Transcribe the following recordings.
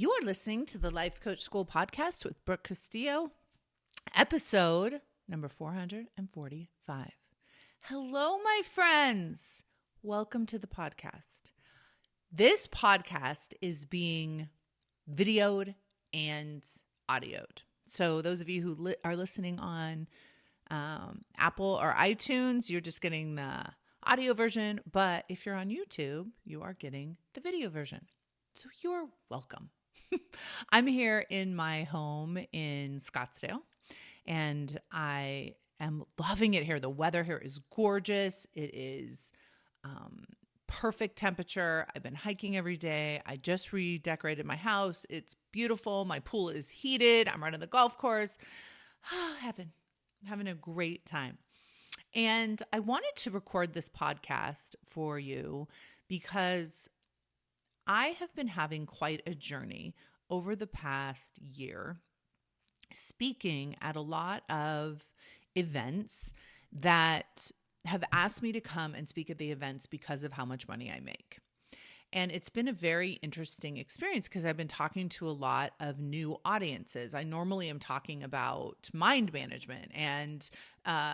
You are listening to the Life Coach School podcast with Brooke Castillo, episode number 445. Hello, my friends. Welcome to the podcast. This podcast is being videoed and audioed. So those of you who are listening on Apple or iTunes, you're just getting the audio version. But if you're on YouTube, you are getting the video version. So you're welcome. I'm here in my home in Scottsdale, and I am loving it here. The weather here is gorgeous. It is perfect temperature. I've been hiking every day. I just redecorated my house. It's beautiful. My pool is heated. I'm running the golf course. Heaven. I'm having a great time. And I wanted to record this podcast for you because I have been having quite a journey over the past year, speaking at a lot of events that have asked me to come and speak at the events because of how much money I make. And it's been a very interesting experience because I've been talking to a lot of new audiences. I normally am talking about mind management and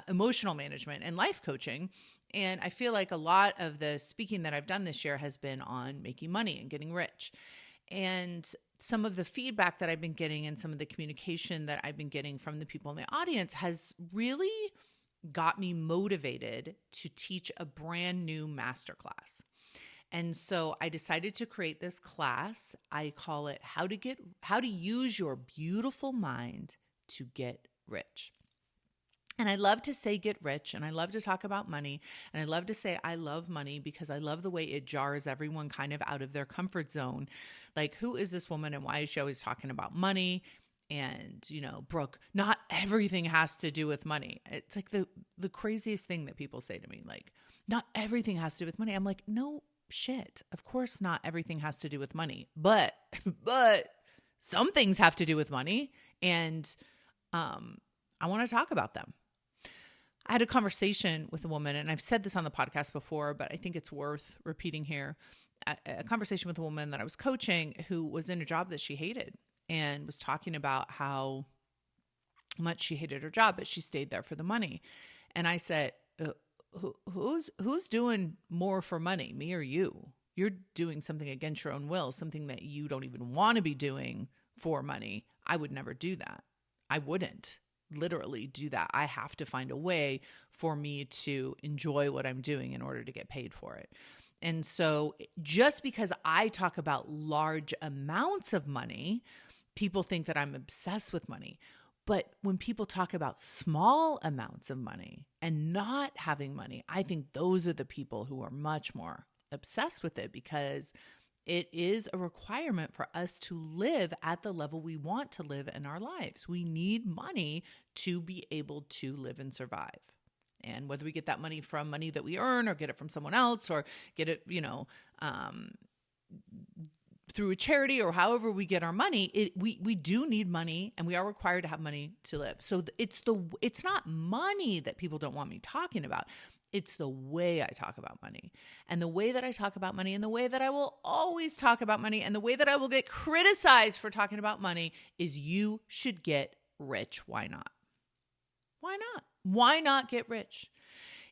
emotional management and life coaching. And I feel like a lot of the speaking that I've done this year has been on making money and getting rich. And some of the feedback that I've been getting and some of the communication that I've been getting from the people in the audience has really got me motivated to teach a brand new masterclass. And so I decided to create this class. I call it how to use your beautiful mind to get rich. And I love to say get rich, and I love to talk about money, and I love to say I love money because I love the way it jars everyone kind of out of their comfort zone. Like, who is this woman and why is she always talking about money? And, Brooke, not everything has to do with money. It's like the craziest thing that people say to me, like, not everything has to do with money. I'm like, no shit. Of course not everything has to do with money, but some things have to do with money, and I want to talk about them. I had a conversation with a woman, and I've said this on the podcast before, but I think it's worth repeating here. A conversation with a woman that I was coaching who was in a job that she hated and was talking about how much she hated her job, but she stayed there for the money. And I said, who's doing more for money, me or you? You're doing something against your own will, something that you don't even want to be doing for money. I would never do that. I wouldn't literally do that. I have to find a way for me to enjoy what I'm doing in order to get paid for it. And so just because I talk about large amounts of money, people think that I'm obsessed with money. But when people talk about small amounts of money and not having money, I think those are the people who are much more obsessed with it because it is a requirement for us to live at the level we want to live in our lives. We need money to be able to live and survive. And whether we get that money from money that we earn or get it from someone else or get it, through a charity or however we get our money, we do need money, and we are required to have money to live. So it's not money that people don't want me talking about. It's the way I talk about money, and the way that I talk about money, and the way that I will always talk about money, and the way that I will get criticized for talking about money is you should get rich. Why not? Why not? Why not get rich?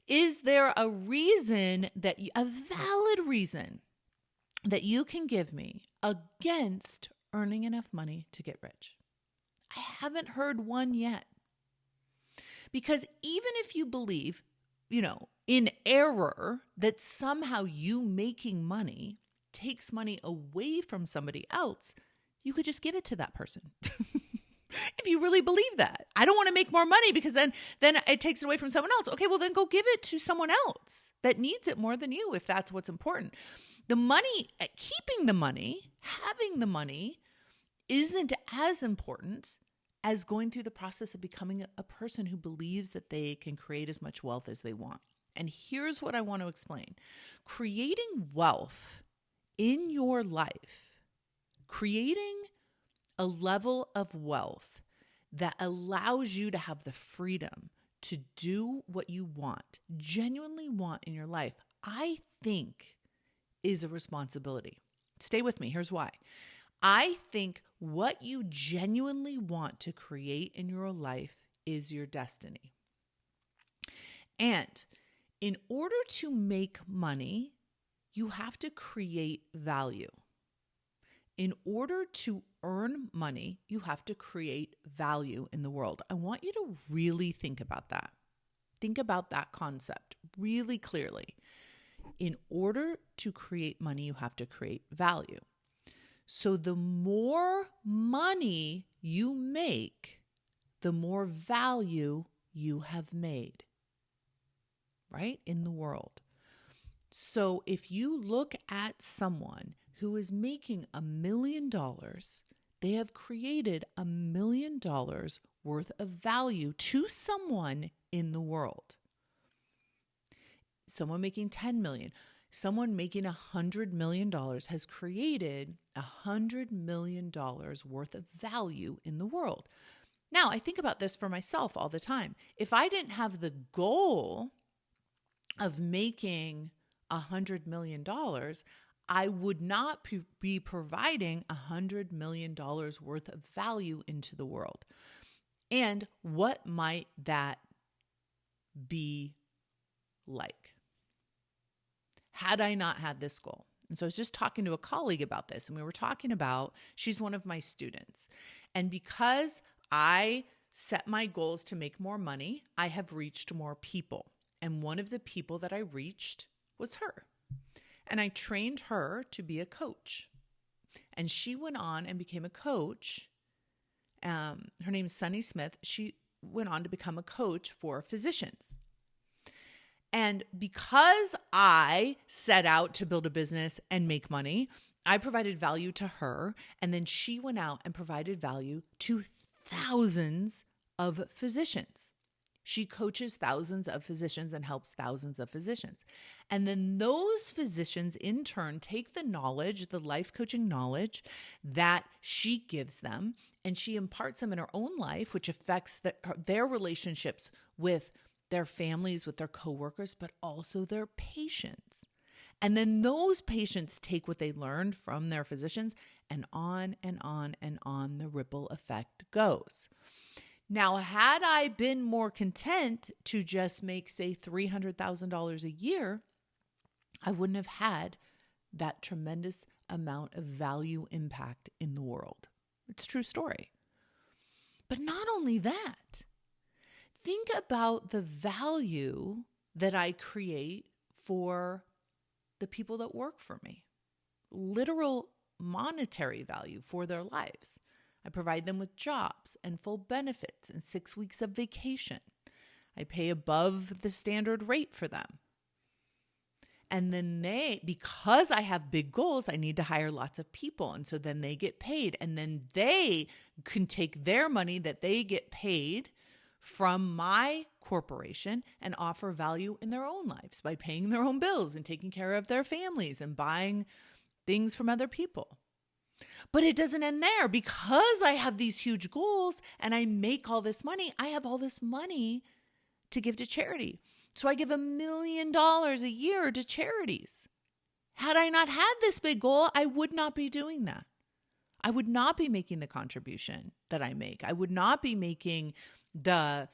Is there a reason a valid reason that you can give me against earning enough money to get rich? I haven't heard one yet. Because even if you believe, in error that somehow you making money takes money away from somebody else, you could just give it to that person. If you really believe that. I don't want to make more money because then it takes it away from someone else. Okay, well then go give it to someone else that needs it more than you if that's what's important. The money, keeping the money, having the money isn't as important as going through the process of becoming a person who believes that they can create as much wealth as they want. And here's what I want to explain. Creating wealth in your life, creating a level of wealth that allows you to have the freedom to do what you want, genuinely want in your life, I think is a responsibility. Stay with me. Here's why. I think what you genuinely want to create in your life is your destiny. And in order to make money, you have to create value. In order to earn money, you have to create value in the world. I want you to really think about that. Think about that concept really clearly. In order to create money, you have to create value. So the more money you make, the more value you have made, right, in the world. So if you look at someone who is making $1 million, they have created $1 million worth of value to someone in the world. Someone making 10 million, someone making $100 million has created $100 million worth of value in the world. Now, I think about this for myself all the time. If I didn't have the goal of making $100 million, I would not be providing $100 million worth of value into the world. And what might that be like had I not had this goal? And so I was just talking to a colleague about this, and we were talking about, she's one of my students. And because I set my goals to make more money, I have reached more people. And one of the people that I reached was her. And I trained her to be a coach. And she went on and became a coach. Her name is Sunny Smith. She went on to become a coach for physicians. And because I set out to build a business and make money, I provided value to her. And then she went out and provided value to thousands of physicians. She coaches thousands of physicians and helps thousands of physicians. And then those physicians in turn take the knowledge, the life coaching knowledge that she gives them, and she imparts them in her own life, which affects their relationships with their families, with their coworkers, but also their patients. And then those patients take what they learned from their physicians, and on and on and on the ripple effect goes. Now, had I been more content to just make, say, $300,000 a year, I wouldn't have had that tremendous amount of value impact in the world. It's a true story. But not only that, think about the value that I create for the people that work for me. Literal monetary value for their lives. I provide them with jobs and full benefits and 6 weeks of vacation. I pay above the standard rate for them. And then because I have big goals, I need to hire lots of people. And so then they get paid. And then they can take their money that they get paid from my corporation and offer value in their own lives by paying their own bills and taking care of their families and buying things from other people. But it doesn't end there. Because I have these huge goals and I make all this money, I have all this money to give to charity. So I give $1 million a year to charities. Had I not had this big goal, I would not be doing that. I would not be making the contribution that I make. I would not be making the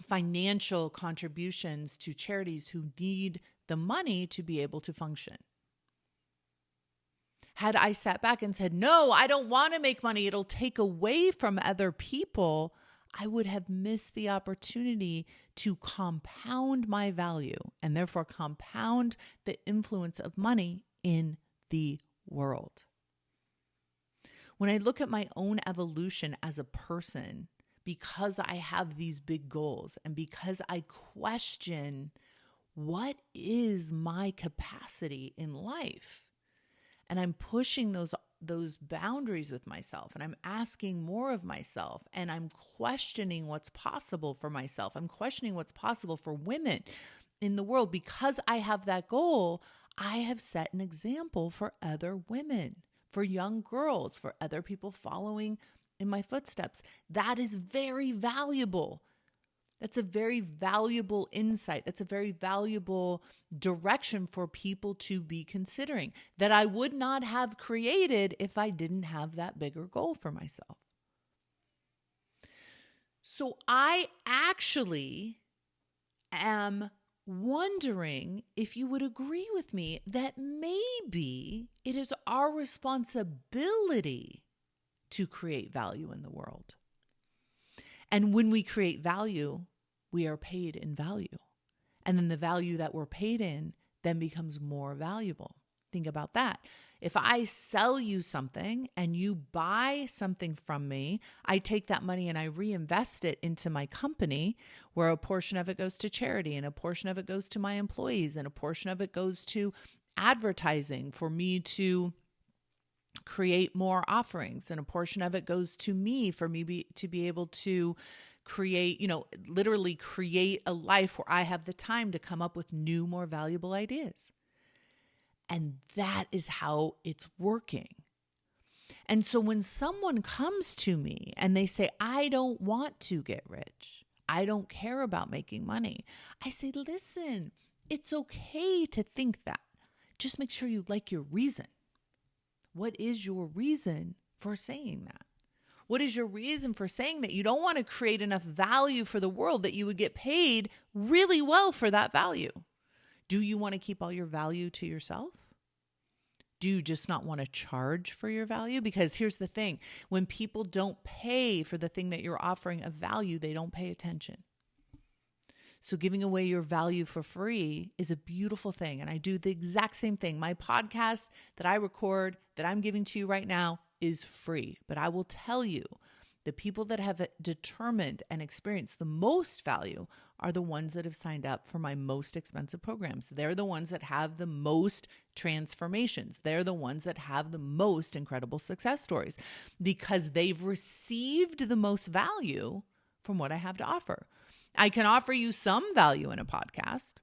financial contributions to charities who need the money to be able to function. Had I sat back and said, no, I don't want to make money, it'll take away from other people, I would have missed the opportunity to compound my value and therefore compound the influence of money in the world. When I look at my own evolution as a person, because I have these big goals and because I question what is my capacity in life, and I'm pushing those boundaries with myself, and I'm asking more of myself, and I'm questioning what's possible for myself. I'm questioning what's possible for women in the world. Because I have that goal, I have set an example for other women, for young girls, for other people following in my footsteps. That is very valuable. That's a very valuable insight. That's a very valuable direction for people to be considering that I would not have created if I didn't have that bigger goal for myself. So I actually am wondering if you would agree with me that maybe it is our responsibility to create value in the world. And when we create value, we are paid in value. And then the value that we're paid in then becomes more valuable. Think about that. If I sell you something and you buy something from me, I take that money and I reinvest it into my company, where a portion of it goes to charity and a portion of it goes to my employees and a portion of it goes to advertising for me to create more offerings, and a portion of it goes to me for me to be able to create, literally create a life where I have the time to come up with new, more valuable ideas. And that is how it's working. And so when someone comes to me and they say, I don't want to get rich, I don't care about making money, I say, listen, it's okay to think that. Just make sure you like your reason. What is your reason for saying that? What is your reason for saying that you don't want to create enough value for the world that you would get paid really well for that value? Do you want to keep all your value to yourself? Do you just not want to charge for your value? Because here's the thing, when people don't pay for the thing that you're offering of value, they don't pay attention. So giving away your value for free is a beautiful thing. And I do the exact same thing. My podcast that I record, that I'm giving to you right now, is free. But I will tell you, the people that have determined and experienced the most value are the ones that have signed up for my most expensive programs. They're the ones that have the most transformations. They're the ones that have the most incredible success stories, because they've received the most value from what I have to offer. I can offer you some value in a podcast.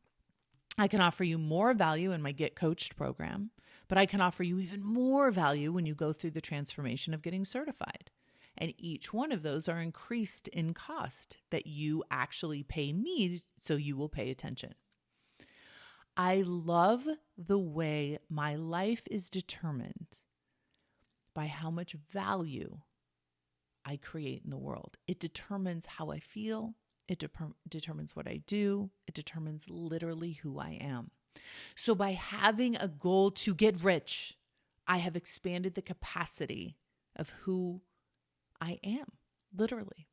I can offer you more value in my Get Coached program, but I can offer you even more value when you go through the transformation of getting certified. And each one of those are increased in cost that you actually pay me, so you will pay attention. I love the way my life is determined by how much value I create in the world. It determines how I feel. It determines what I do. It determines literally who I am. So by having a goal to get rich, I have expanded the capacity of who I am, literally.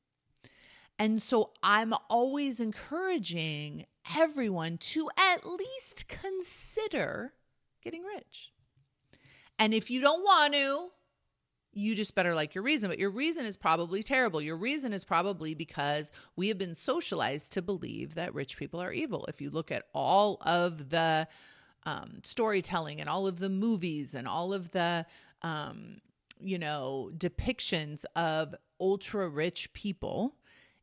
And so I'm always encouraging everyone to at least consider getting rich. And if you don't want to, you just better like your reason. But your reason is probably terrible. Your reason is probably because we have been socialized to believe that rich people are evil. If you look at all of the storytelling and all of the movies and all of the depictions of ultra rich people,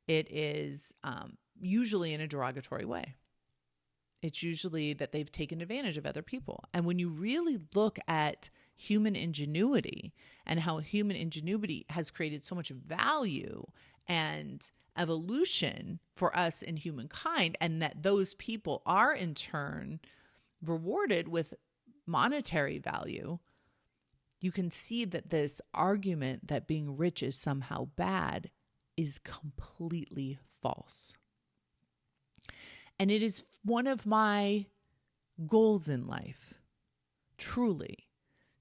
it is usually in a derogatory way. It's usually that they've taken advantage of other people. And when you really look at human ingenuity and how human ingenuity has created so much value and evolution for us in humankind, and that those people are in turn rewarded with monetary value, you can see that this argument that being rich is somehow bad is completely false. And it is one of my goals in life, truly,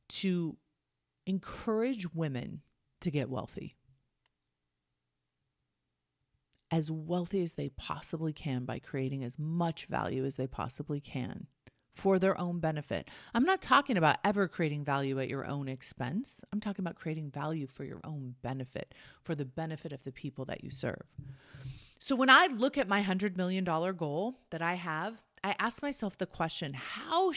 to encourage women to get wealthy. As wealthy as they possibly can by creating as much value as they possibly can for their own benefit. I'm not talking about ever creating value at your own expense. I'm talking about creating value for your own benefit, for the benefit of the people that you serve. So when I look at my $100 million goal that I have, I ask myself the question, how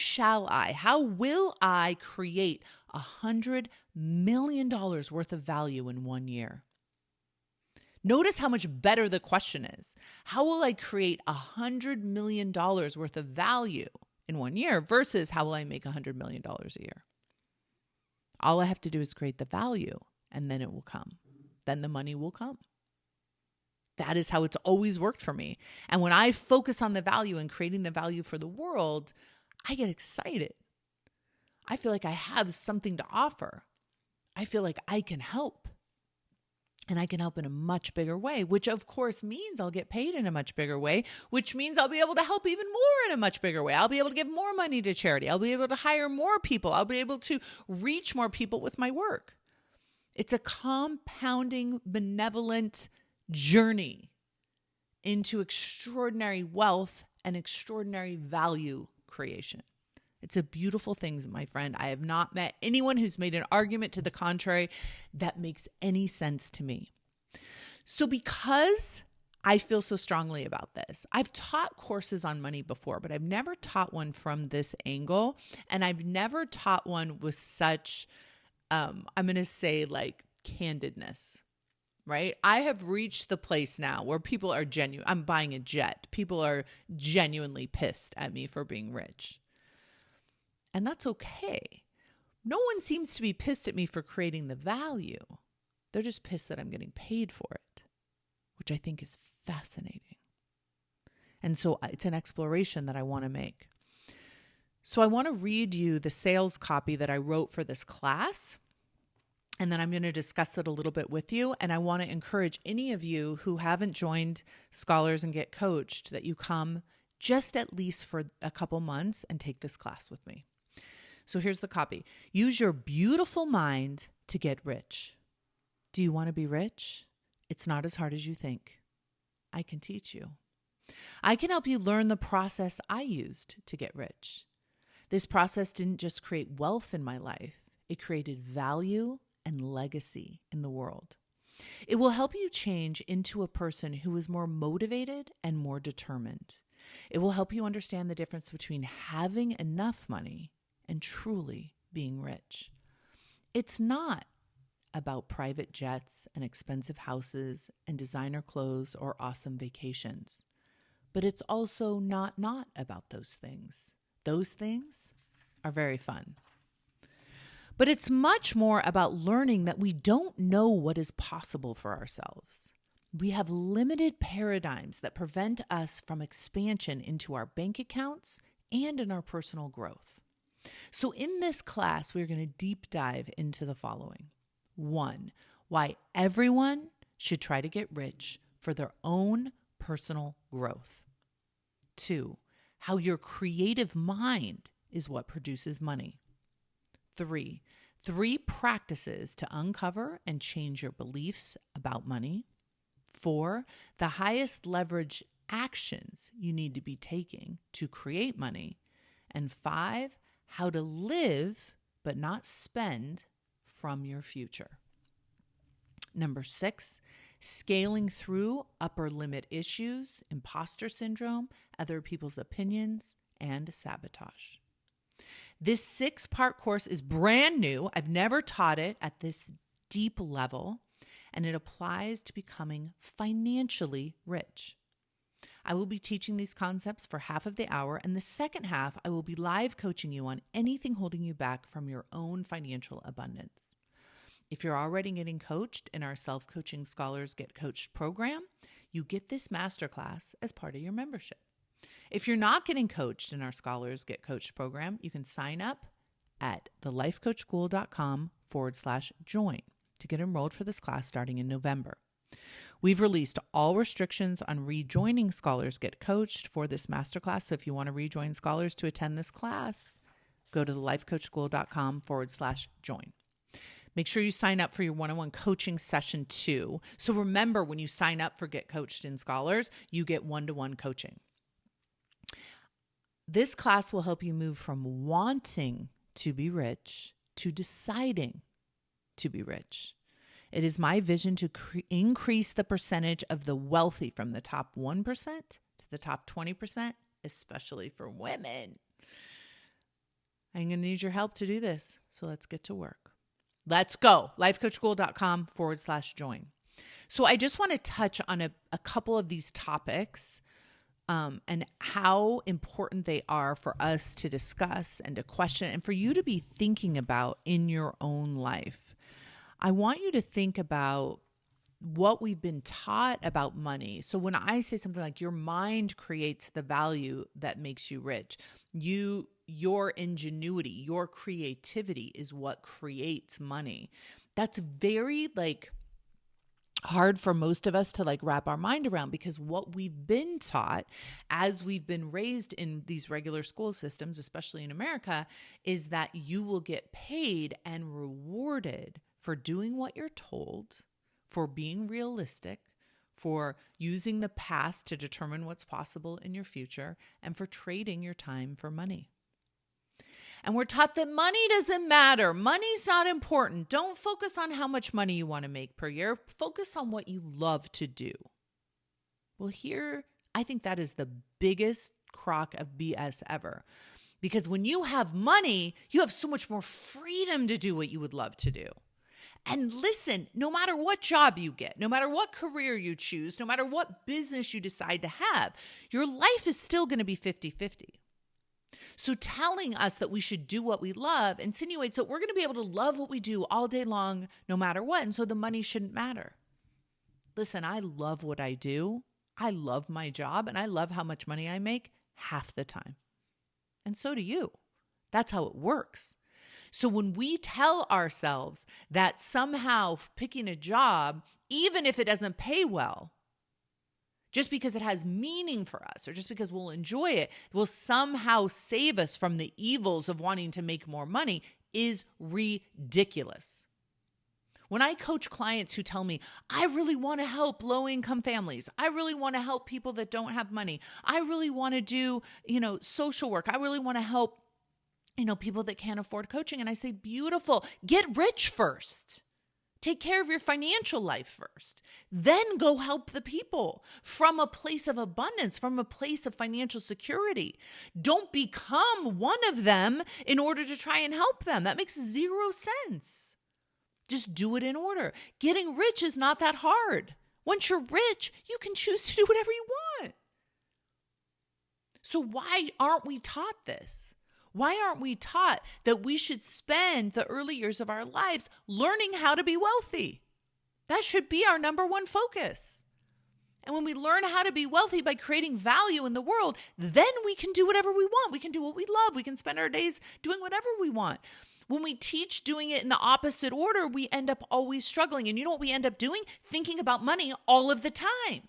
will I create $100 million worth of value in 1 year? Notice how much better the question is. How will I create $100 million worth of value in 1 year versus how will I make $100 million a year? All I have to do is create the value, and then it will come. Then the money will come. That is how it's always worked for me. And when I focus on the value and creating the value for the world, I get excited. I feel like I have something to offer. I feel like I can help. And I can help in a much bigger way, which of course means I'll get paid in a much bigger way, which means I'll be able to help even more in a much bigger way. I'll be able to give more money to charity. I'll be able to hire more people. I'll be able to reach more people with my work. It's a compounding, benevolent journey into extraordinary wealth and extraordinary value creation. It's a beautiful thing, my friend. I have not met anyone who's made an argument to the contrary that makes any sense to me. So because I feel so strongly about this, I've taught courses on money before, but I've never taught one from this angle. And I've never taught one with such, I'm going to say like candidness, right? I have reached the place now where people are genuine. I'm buying a jet. People are genuinely pissed at me for being rich. And that's okay. No one seems to be pissed at me for creating the value. They're just pissed that I'm getting paid for it, which I think is fascinating. And so it's an exploration that I want to make. So I want to read you the sales copy that I wrote for this class. And then I'm going to discuss it a little bit with you. And I want to encourage any of you who haven't joined Scholars and Get Coached that you come just at least for a couple months and take this class with me. So here's the copy. Use your beautiful mind to get rich. Do you want to be rich? It's not as hard as you think. I can teach you. I can help you learn the process I used to get rich. This process didn't just create wealth in my life. It created value and legacy in the world. It will help you change into a person who is more motivated and more determined. It will help you understand the difference between having enough money and truly being rich. It's not about private jets and expensive houses and designer clothes or awesome vacations, but it's also not about those things. Those things are very fun. But it's much more about learning that we don't know what is possible for ourselves. We have limited paradigms that prevent us from expansion into our bank accounts and in our personal growth. So in this class, we're going to deep dive into the following. 1, why everyone should try to get rich for their own personal growth. 2, how your creative mind is what produces money. 3 practices to uncover and change your beliefs about money. 4, the highest leverage actions you need to be taking to create money. And 5, how to live but not spend from your future. Number 6, scaling through upper limit issues, imposter syndrome, other people's opinions, and sabotage. This 6-part course is brand new. I've never taught it at this deep level, and it applies to becoming financially rich. I will be teaching these concepts for half of the hour, and the second half, I will be live coaching you on anything holding you back from your own financial abundance. If you're already getting coached in our Self-Coaching Scholars Get Coached program, you get this masterclass as part of your membership. If you're not getting coached in our Scholars Get Coached program, you can sign up at thelifecoachschool.com/join to get enrolled for this class starting in November. We've released all restrictions on rejoining Scholars Get Coached for this masterclass. So if you want to rejoin Scholars to attend this class, go to thelifecoachschool.com/join. Make sure you sign up for your one-on-one coaching session too. So remember, when you sign up for Get Coached in Scholars, you get one-to-one coaching. This class will help you move from wanting to be rich to deciding to be rich. It is my vision to increase the percentage of the wealthy from the top 1% to the top 20%, especially for women. I'm going to need your help to do this. So let's get to work. Let's go. lifecoachschool.com/join. So I just want to touch on a couple of these topics and how important they are for us to discuss and to question and for you to be thinking about in your own life. I want you to think about what we've been taught about money. So when I say something like your mind creates the value that makes you rich, your ingenuity, your creativity is what creates money. That's very like hard for most of us to like wrap our mind around, because what we've been taught as we've been raised in these regular school systems, especially in America, is that you will get paid and rewarded for doing what you're told, for being realistic, for using the past to determine what's possible in your future, and for trading your time for money. And we're taught that money doesn't matter. Money's not important. Don't focus on how much money you want to make per year. Focus on what you love to do. Well, here, I think that is the biggest crock of BS ever. Because when you have money, you have so much more freedom to do what you would love to do. And listen, no matter what job you get, no matter what career you choose, no matter what business you decide to have, your life is still going to be 50-50. So telling us that we should do what we love insinuates that we're going to be able to love what we do all day long, no matter what. And so the money shouldn't matter. Listen, I love what I do. I love my job, and I love how much money I make half the time. And so do you. That's how it works. So when we tell ourselves that somehow picking a job, even if it doesn't pay well, just because it has meaning for us, or just because we'll enjoy it, will somehow save us from the evils of wanting to make more money, is ridiculous. When I coach clients who tell me, I really want to help low-income families. I really want to help people that don't have money. I really want to do, social work. I really want to help, people that can't afford coaching. And I say, beautiful. Get rich first. Take care of your financial life first. Then go help the people from a place of abundance, from a place of financial security. Don't become one of them in order to try and help them. That makes zero sense. Just do it in order. Getting rich is not that hard. Once you're rich, you can choose to do whatever you want. So why aren't we taught this? Why aren't we taught that we should spend the early years of our lives learning how to be wealthy? That should be our number one focus. And when we learn how to be wealthy by creating value in the world, then we can do whatever we want. We can do what we love. We can spend our days doing whatever we want. When we teach doing it in the opposite order, we end up always struggling. And you know what we end up doing? Thinking about money all of the time.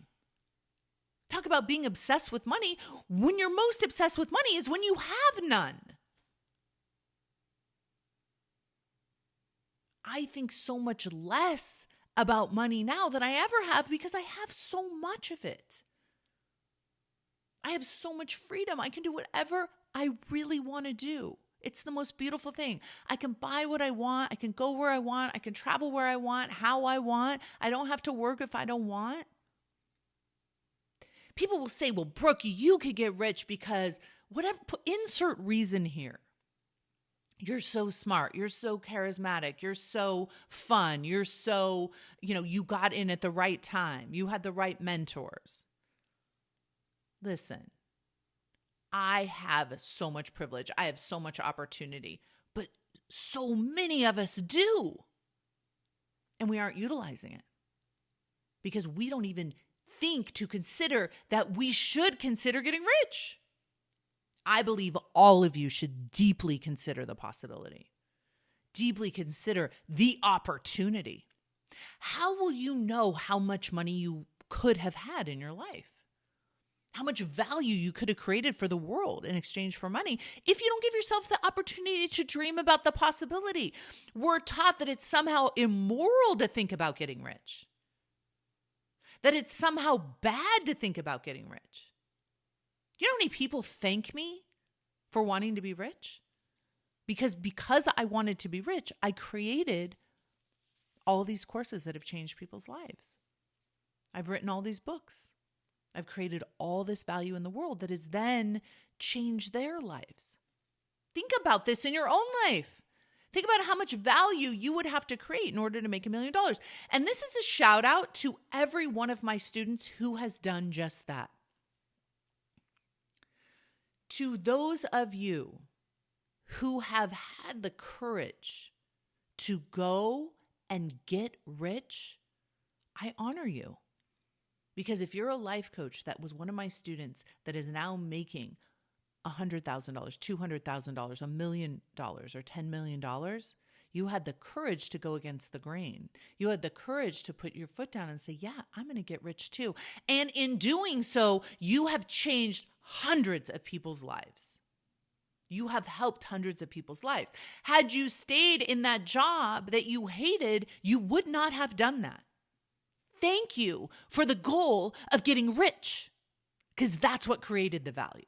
Talk about being obsessed with money. When you're most obsessed with money is when you have none. I think so much less about money now than I ever have, because I have so much of it. I have so much freedom. I can do whatever I really want to do. It's the most beautiful thing. I can buy what I want. I can go where I want. I can travel where I want, how I want. I don't have to work if I don't want. People will say, well, Brooke, you could get rich because whatever, insert reason here. You're so smart. You're so charismatic. You're so fun. You're so, you got in at the right time. You had the right mentors. Listen, I have so much privilege. I have so much opportunity, but so many of us do. And we aren't utilizing it because we don't even think to consider that we should consider getting rich. I believe all of you should deeply consider the possibility, deeply consider the opportunity. How will you know how much money you could have had in your life? How much value you could have created for the world in exchange for money if you don't give yourself the opportunity to dream about the possibility? We're taught that it's somehow immoral to think about getting rich, that it's somehow bad to think about getting rich. You know how many people thank me for wanting to be rich? Because I wanted to be rich, I created all these courses that have changed people's lives. I've written all these books. I've created all this value in the world that has then changed their lives. Think about this in your own life. Think about how much value you would have to create in order to make $1 million. And this is a shout out to every one of my students who has done just that. To those of you who have had the courage to go and get rich, I honor you. Because if you're a life coach that was one of my students that is now making $100,000, $200,000, $1 million, or $10 million, you had the courage to go against the grain. You had the courage to put your foot down and say, yeah, I'm going to get rich too. And in doing so, you have changed hundreds of people's lives. You have helped hundreds of people's lives. Had you stayed in that job that you hated, you would not have done that. Thank you for the goal of getting rich, because that's what created the value.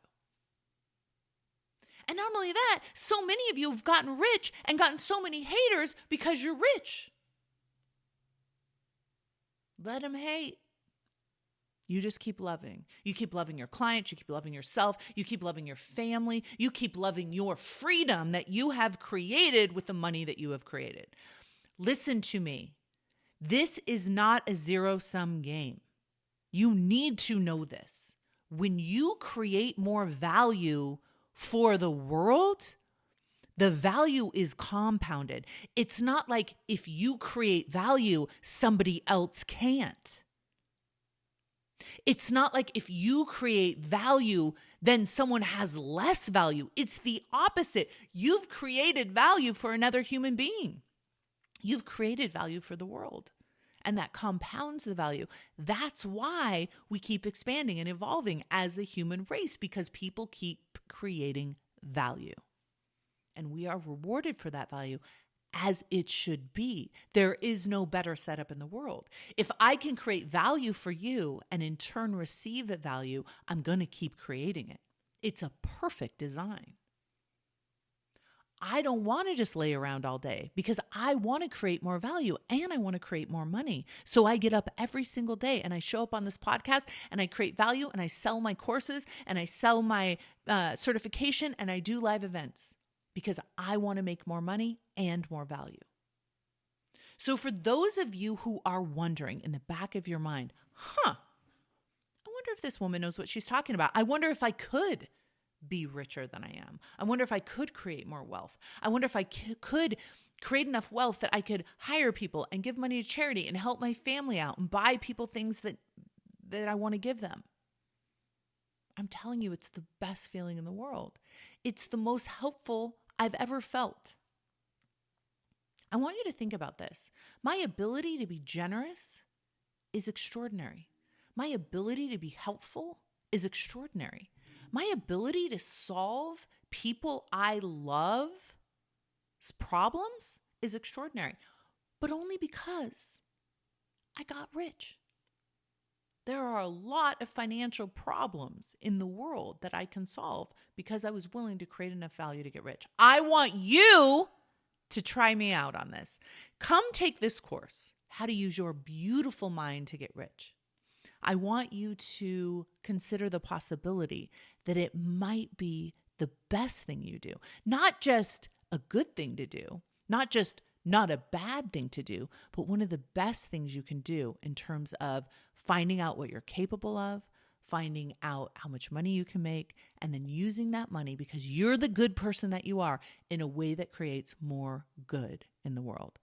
And not only that, so many of you have gotten rich and gotten so many haters because you're rich. Let them hate. You just keep loving. You keep loving your clients. You keep loving yourself. You keep loving your family. You keep loving your freedom that you have created with the money that you have created. Listen to me. This is not a zero-sum game. You need to know this. When you create more value for the world, the value is compounded. It's not like if you create value, somebody else can't. It's not like if you create value, then someone has less value. It's the opposite. You've created value for another human being. You've created value for the world, and that compounds the value. That's why we keep expanding and evolving as a human race, because people keep creating value, and we are rewarded for that value, as it should be. There is no better setup in the world. If I can create value for you and in turn receive that value, I'm going to keep creating it. It's a perfect design. I don't want to just lay around all day, because I want to create more value and I want to create more money. So I get up every single day and I show up on this podcast and I create value and I sell my courses and I sell my certification and I do live events, because I want to make more money and more value. So for those of you who are wondering in the back of your mind, I wonder if this woman knows what she's talking about. I wonder if I could be richer than I am. I wonder if I could create more wealth. I wonder if I could create enough wealth that I could hire people and give money to charity and help my family out and buy people things that I want to give them. I'm telling you, it's the best feeling in the world. It's the most helpful I've ever felt. I want you to think about this. My ability to be generous is extraordinary. My ability to be helpful is extraordinary. My ability to solve people I love's problems is extraordinary, but only because I got rich. There are a lot of financial problems in the world that I can solve because I was willing to create enough value to get rich. I want you to try me out on this. Come take this course, How to Use Your Beautiful Mind to Get Rich. I want you to consider the possibility that it might be the best thing you do, not just a good thing to do, not just not a bad thing to do, but one of the best things you can do in terms of finding out what you're capable of, finding out how much money you can make, and then using that money, because you're the good person that you are, in a way that creates more good in the world.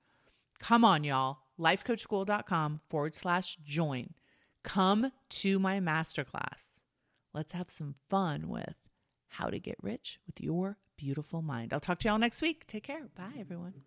Come on, y'all. lifecoachschool.com/join. Come to my masterclass. Let's have some fun with how to get rich with your beautiful mind. I'll talk to y'all next week. Take care. Bye, everyone.